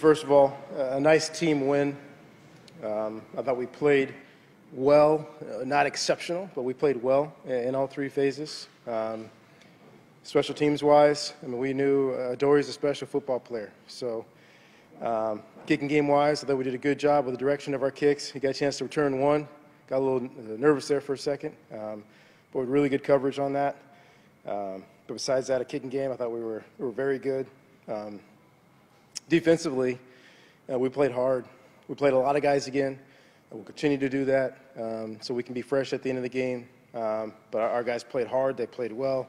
First of all, a nice team win. I thought we played well, not exceptional, but we played well in all three phases. Special teams wise, I mean, we knew Dory's a special football player. So kicking game wise, I thought we did a good job with the direction of our kicks. He got a chance to return one. Got a little nervous there for a second, but with really good coverage on that. But besides that, a kicking game, I thought we were very good. Defensively, we played hard. We played a lot of guys again. We'll continue to do that so we can be fresh at the end of the game. But our guys played hard. They played well.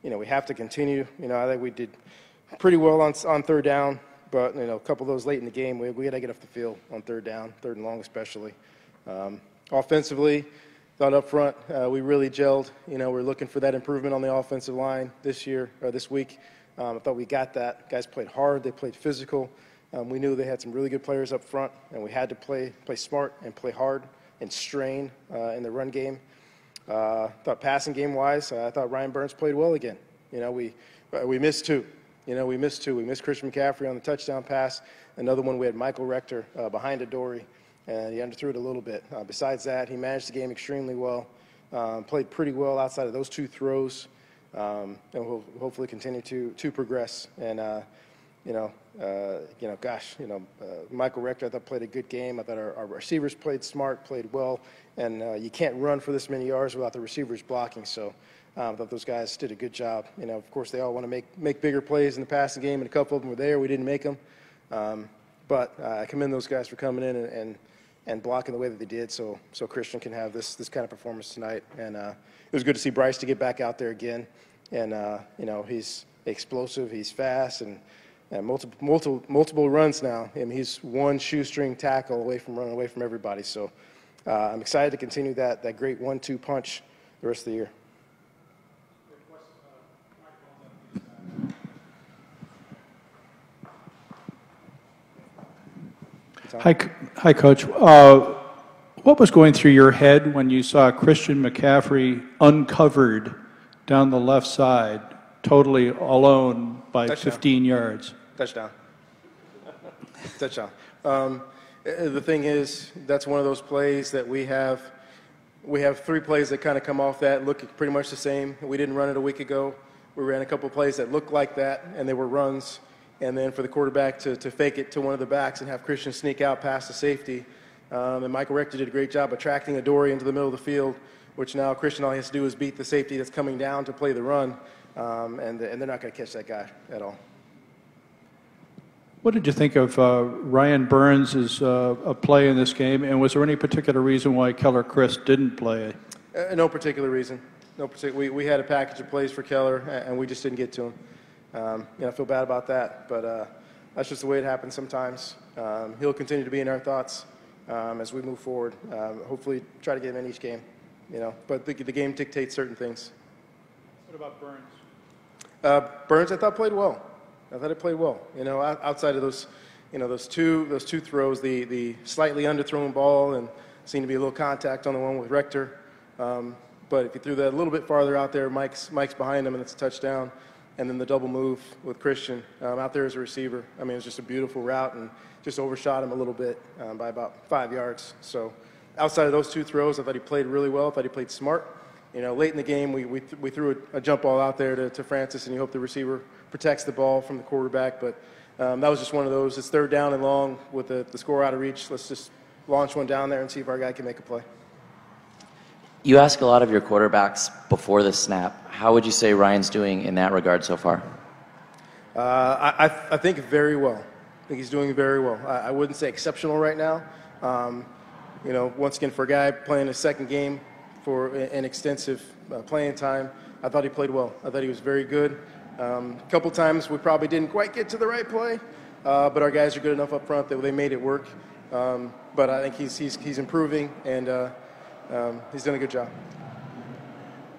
You know, we have to continue. You know, I think we did pretty well on third down, but, you know, a couple of those late in the game, we got to get off the field on third down, third and long especially. Offensively, thought up front, we really gelled. You know, we're looking for that improvement on the offensive line this week. I thought we got that. Guys played hard. They played physical. We knew they had some really good players up front, and we had to play smart and play hard and strain in the run game. Thought passing game-wise, I thought Ryan Burns played well again. You know, we missed two. You know, we missed two. We missed Christian McCaffrey on the touchdown pass. Another one, we had Michael Rector behind Dory, and he underthrew it a little bit. Besides that, he managed the game extremely well. Played pretty well outside of those two throws, and we'll hopefully continue to progress. And Michael Rector, I thought, played a good game. I thought our receivers played smart, played well, and you can't run for this many yards without the receivers blocking. So I thought those guys did a good job. You know, of course, they all want to make bigger plays in the passing game, and a couple of them were there. We didn't make them. But I commend those guys for coming in and blocking the way that they did, so Christian can have this kind of performance tonight. And it was good to see Bryce to get back out there again. And you know, he's explosive, he's fast, and multiple runs now. I mean, he's one shoestring tackle away from running away from everybody. So I'm excited to continue that great 1-2 punch the rest of the year. Hi, Coach. What was going through your head when you saw Christian McCaffrey uncovered down the left side, totally alone by Touchdown. 15 yards? Touchdown. Touchdown. The thing is, that's one of those plays that we have three plays that kind of come off that, look pretty much the same. We didn't run it a week ago. We ran a couple of plays that looked like that, and they were runs. And then for the quarterback to fake it to one of the backs and have Christian sneak out past the safety. And Michael Rector did a great job attracting Dory into the middle of the field, which now Christian, all he has to do is beat the safety that's coming down to play the run. And they're not going to catch that guy at all. What did you think of Ryan Burns' play in this game? And was there any particular reason why Keller Chris didn't play? No particular reason. No particular. We had a package of plays for Keller, and we just didn't get to him. I feel bad about that, but that's just the way it happens sometimes. He'll continue to be in our thoughts as we move forward. Hopefully try to get him in each game, you know. But the game dictates certain things. What about Burns? Burns, I thought, played well. I thought he played well. You know, outside of those, you know, those two throws, the slightly underthrown ball, and seemed to be a little contact on the one with Rector. But if you threw that a little bit farther out there, Mike's behind him, and it's a touchdown. And then the double move with Christian out there as a receiver. I mean, it was just a beautiful route and just overshot him a little bit by about 5 yards. So outside of those two throws, I thought he played really well. I thought he played smart. You know, late in the game, we threw a jump ball out there to Francis, and you hope the receiver protects the ball from the quarterback. But that was just one of those. It's third down and long with the score out of reach. Let's just launch one down there and see if our guy can make a play. You ask a lot of your quarterbacks before the snap. How would you say Ryan's doing in that regard so far? I think very well. I think he's doing very well. I wouldn't say exceptional right now. You know, once again, for a guy playing his second game for an extensive playing time, I thought he played well. I thought he was very good. A couple times we probably didn't quite get to the right play, but our guys are good enough up front that they made it work. But I think he's improving, and he's done a good job.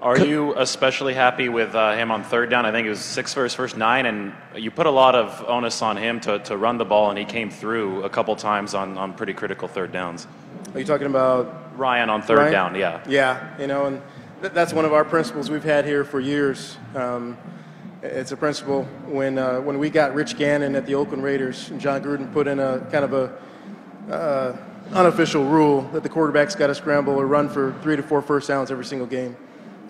Are you especially happy with him on third down? I think it was 6 for his first 9, and you put a lot of onus on him to run the ball, and he came through a couple times on pretty critical third downs. Are you talking about Ryan on third down? Yeah. Yeah, you know, and that's one of our principles we've had here for years. It's a principle. When we got Rich Gannon at the Oakland Raiders, and John Gruden put in a kind of a unofficial rule that the quarterback's got to scramble or run for 3 to 4 first downs every single game.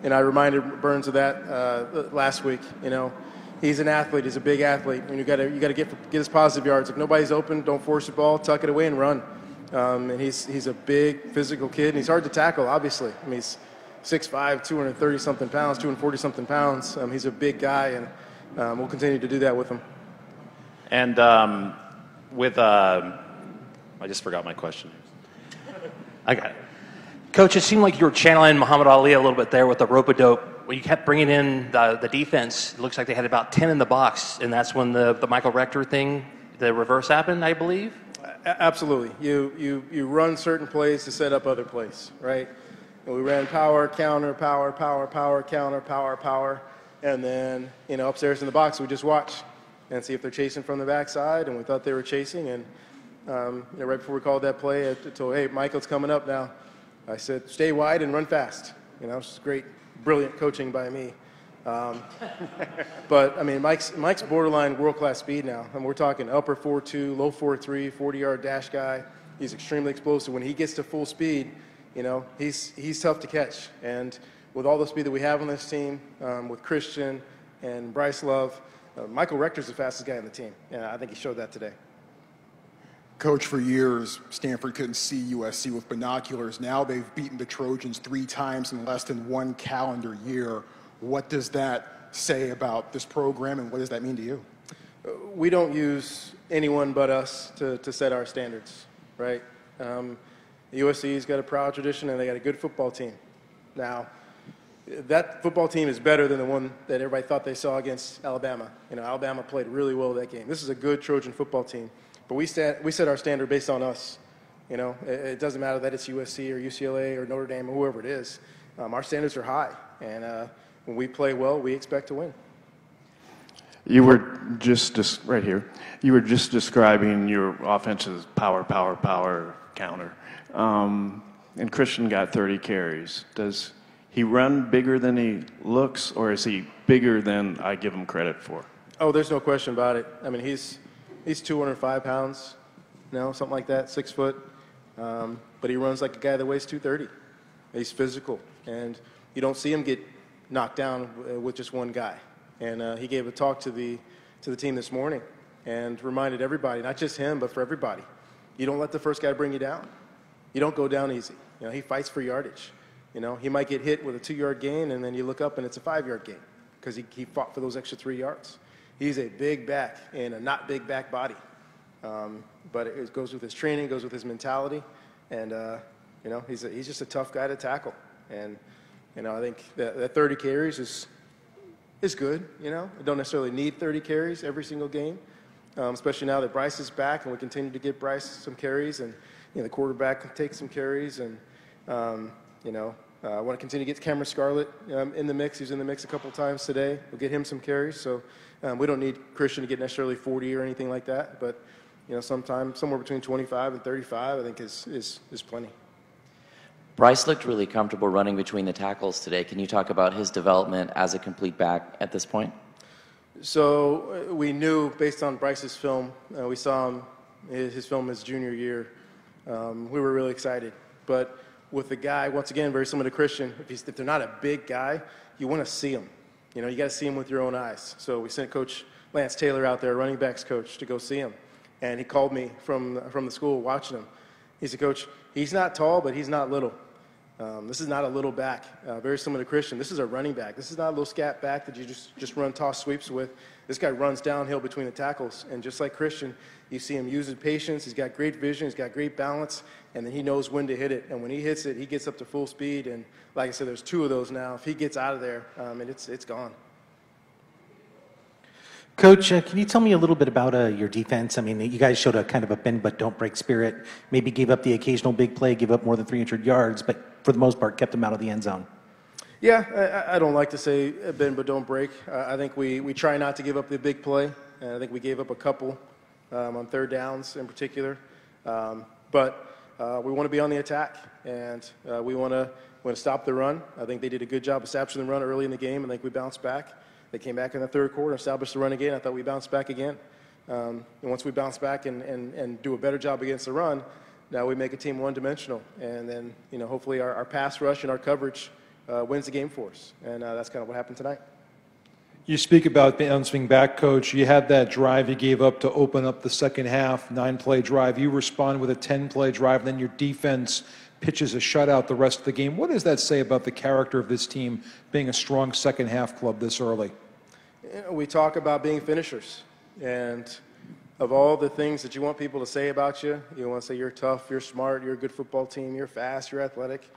And I reminded Burns of that last week. You know, he's an athlete. He's a big athlete, and you got to get his positive yards. If nobody's open, don't force the ball. Tuck it away and run. And he's a big physical kid, and he's hard to tackle. Obviously, I mean he's 6'5", 230-something pounds, 240-something pounds. He's a big guy, and we'll continue to do that with him. And I just forgot my question. I got it. Coach, it seemed like you were channeling Muhammad Ali a little bit there with the rope-a-dope. When you kept bringing in the defense, it looks like they had about 10 in the box, and that's when the Michael Rector thing, the reverse happened, I believe? Absolutely. You run certain plays to set up other plays, right? And we ran power, counter, power, power, power, counter, power, power. And then, you know, upstairs in the box, we just watch and see if they're chasing from the backside. And we thought they were chasing. And you know, right before we called that play, I told, hey, Michael's coming up now. I said, stay wide and run fast. You know, it's great, brilliant coaching by me. But, I mean, Mike's borderline world-class speed now. And we're talking upper 4.2, low 4.3, 40-yard dash guy. He's extremely explosive. When he gets to full speed, you know, he's tough to catch. And with all the speed that we have on this team, with Christian and Bryce Love, Michael Rector's the fastest guy on the team. And I think he showed that today. Coach, for years, Stanford couldn't see USC with binoculars. Now they've beaten the Trojans 3 times in less than 1 calendar year. What does that say about this program, and what does that mean to you? We don't use anyone but us to set our standards, right? USC's got a proud tradition, and they got a good football team. Now, that football team is better than the one that everybody thought they saw against Alabama. You know, Alabama played really well that game. This is a good Trojan football team. But we set our standard based on us. You know, it doesn't matter that it's USC or UCLA or Notre Dame or whoever it is. Our standards are high, and when we play well, we expect to win. You were just right here. You were just describing your offense's power, counter. And Christian got 30 carries. Does he run bigger than he looks, or is he bigger than I give him credit for? Oh, there's no question about it. I mean, he's 205 pounds, you know, something like that, 6 foot. But he runs like a guy that weighs 230. He's physical, and you don't see him get knocked down with just one guy. And he gave a talk to the team this morning and reminded everybody, not just him, but for everybody, you don't let the first guy bring you down. You don't go down easy. You know, he fights for yardage. You know, he might get hit with a 2-yard gain, and then you look up and it's a 5-yard gain because he fought for those extra 3 yards. He's a big back and a not big back body. But it goes with his training, goes with his mentality. And, you know, he's just a tough guy to tackle. And, you know, I think that 30 carries is good, you know. We don't necessarily need 30 carries every single game, especially now that Bryce is back and we continue to give Bryce some carries. And, you know, the quarterback can take some carries. And, you know, I want to continue to get Cameron Scarlett in the mix. He's in the mix a couple times today. We'll get him some carries. So we don't need Christian to get necessarily 40 or anything like that. But, you know, somewhere between 25 and 35, I think is plenty. Bryce looked really comfortable running between the tackles today. Can you talk about his development as a complete back at this point? So we knew, based on Bryce's film, we saw his film his junior year. We were really excited. But with the guy, once again, very similar to Christian, if they're not a big guy, you want to see him. You know, you got to see him with your own eyes. So we sent Coach Lance Taylor out there, running backs coach, to go see him. And he called me from the school watching him. He said, Coach, he's not tall, but he's not little. This is not a little back, very similar to Christian. This is a running back. This is not a little scat back that you just run toss sweeps with. This guy runs downhill between the tackles. And just like Christian, you see him use his patience. He's got great vision. He's got great balance. And then he knows when to hit it. And when he hits it, he gets up to full speed. And like I said, there's 2 of those now. If he gets out of there, it's gone. Coach, can you tell me a little bit about your defense? I mean, you guys showed a kind of a bend but don't break spirit. Maybe gave up the occasional big play, gave up more than 300 yards, but for the most part kept them out of the end zone. Yeah, I don't like to say bend but don't break. I think we try not to give up the big play. And I think we gave up a couple on 3rd downs in particular. But we want to be on the attack, and we want to stop the run. I think they did a good job establishing the run early in the game. I think we bounced back. They came back in the third quarter, established the run again. I thought we bounced back again. And once we bounce back and do a better job against the run, now we make a team one-dimensional. And then, hopefully our pass rush and our coverage wins the game for us. And that's kind of what happened tonight. You speak about bouncing back, Coach. You had that drive you gave up to open up the second half, 9-play drive. You respond with a 10-play drive, and then your defense pitches a shutout the rest of the game. What does that say about the character of this team being a strong second-half club this early? We talk about being finishers. And of all the things that you want people to say about you, you want to say you're tough, you're smart, you're a good football team, you're fast, you're athletic.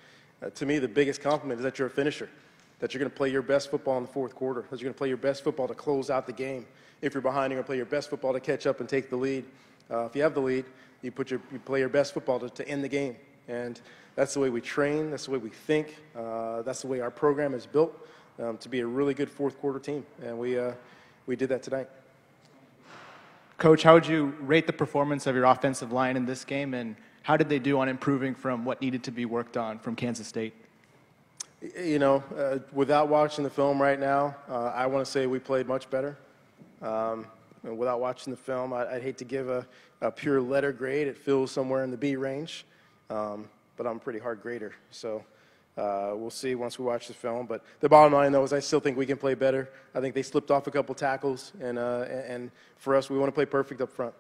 To me, the biggest compliment is that you're a finisher, that you're going to play your best football in the fourth quarter, that you're going to play your best football to close out the game. If you're behind, you're going to play your best football to catch up and take the lead. If you have the lead, you play your best football to end the game. And that's the way we train, that's the way we think, that's the way our program is built to be a really good fourth quarter team. And we did that tonight. Coach, how would you rate the performance of your offensive line in this game, and how did they do on improving from what needed to be worked on from Kansas State? Without watching the film right now, I want to say we played much better. Without watching the film, I'd hate to give a pure letter grade. It feels somewhere in the B range, but I'm a pretty hard grader. So we'll see once we watch the film. But the bottom line, though, is I still think we can play better. I think they slipped off a couple tackles, and for us, we want to play perfect up front.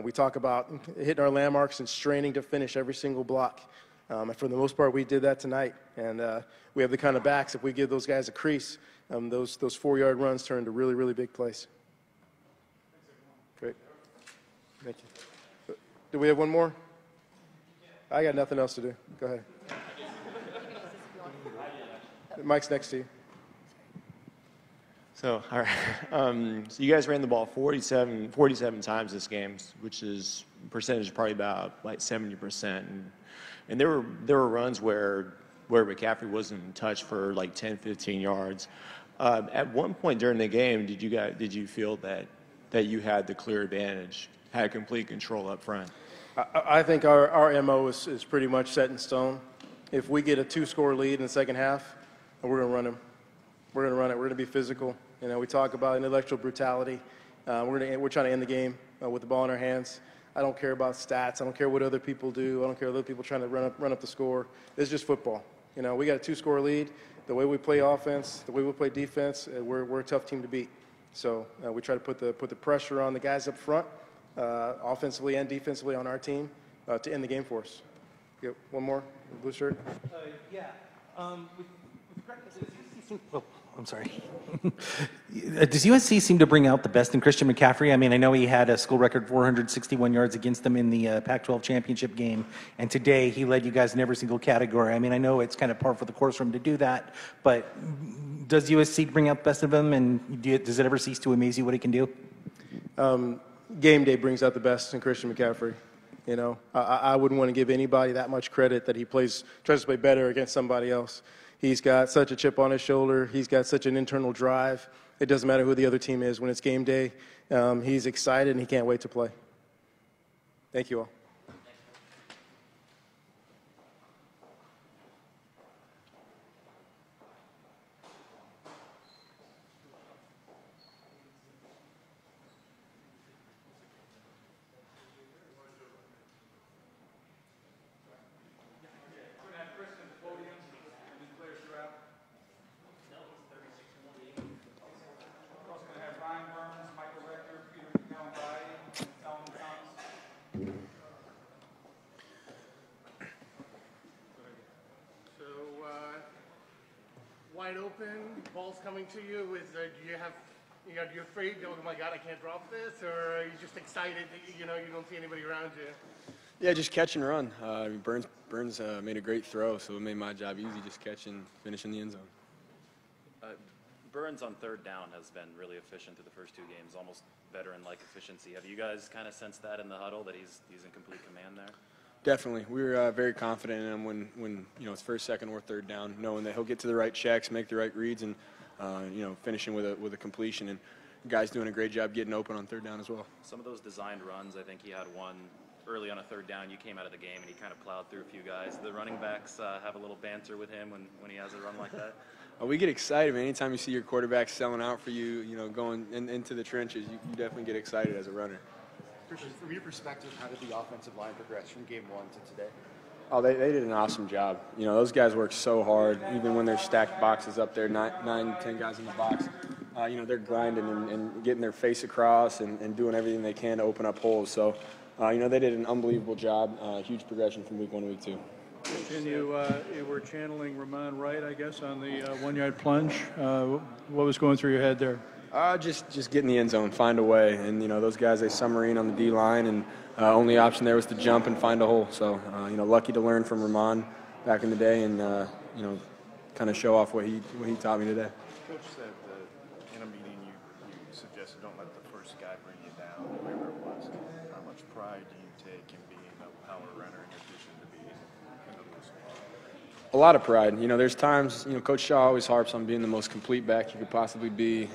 We talk about hitting our landmarks and straining to finish every single block. And for the most part, we did that tonight. And we have the kind of backs, if we give those guys a crease, those 4-yard runs turn into really, really big plays. Great. Thank you. Do we have one more? I got nothing else to do. Go ahead. Mike's next to you. So, all right. So you guys ran the ball 47 times this game, which is percentage probably about like 70%. And there were runs where McCaffrey wasn't in touch for like 10, 15 yards. At one point during the game, did you feel that you had the clear advantage, had complete control up front? I think our MO is pretty much set in stone. If we get a 2-score lead in the second half, we're going to run them. We're going to run it. We're going to be physical. We talk about intellectual brutality. We're trying to end the game with the ball in our hands. I don't care about stats. I don't care what other people do. I don't care what other people trying to run up the score. It's just football. We got a 2-score lead. The way we play offense, the way we play defense, we're a tough team to beat. So we try to put the pressure on the guys up front, offensively and defensively on our team, to end the game for us. Get one more, blue shirt. I'm sorry. Does USC seem to bring out the best in Christian McCaffrey? I mean, I know he had a school record 461 yards against them in the Pac-12 championship game, and today he led you guys in every single category. I mean, I know it's kind of par for the course for him to do that, but does USC bring out the best of him, and does it ever cease to amaze you what he can do? Game day brings out the best in Christian McCaffrey. I wouldn't want to give anybody that much credit that he tries to play better against somebody else. He's got such a chip on his shoulder. He's got such an internal drive. It doesn't matter who the other team is. When it's game day, he's excited and he can't wait to play. Thank you all. Wide open, ball's coming to you. Do you afraid? Oh my God, I can't drop this, or are you just excited that you don't see anybody around you? Yeah, just catch and run. Burns made a great throw, so it made my job easy, just catch and finish in the end zone. Burns on third down has been really efficient through the first 2 games, almost veteran-like efficiency. Have you guys kind of sensed that in the huddle, that he's in complete command there? Definitely. We were very confident in him when it's first, second, or third down, knowing that he'll get to the right checks, make the right reads, and finishing with a completion. And guys doing a great job getting open on third down as well. Some of those designed runs, I think he had one early on a third down, you came out of the game and he kind of plowed through a few guys. The running backs have a little banter with him when he has a run like that. We get excited, man. Anytime you see your quarterback selling out for you, you know, going into the trenches, you definitely get excited as a runner. Christian, from your perspective, how did the offensive line progress from game 1 to today? Oh, they did an awesome job. You know, those guys work so hard, even when they're stacked boxes up there, 9, 10 guys in the box. You know, they're grinding and getting their face across and doing everything they can to open up holes. So, you know, they did an unbelievable job. Huge progression from week 1 to week 2. And you were channeling Ramon Wright, I guess, on the 1-yard plunge. What was going through your head there? Just get in the end zone, find a way. And, you know, those guys, they submarine on the D-line, and only option there was to jump and find a hole. So, you know, lucky to learn from Ramon back in the day and, you know, kind of show off what he taught me today. Coach said that in a meeting you suggested don't let the first guy bring you down, whoever it was. How much pride do you take in being a power runner in addition to being in the loose ball? A lot of pride. You know, there's times, you know, Coach Shaw always harps on being the most complete back you could possibly be.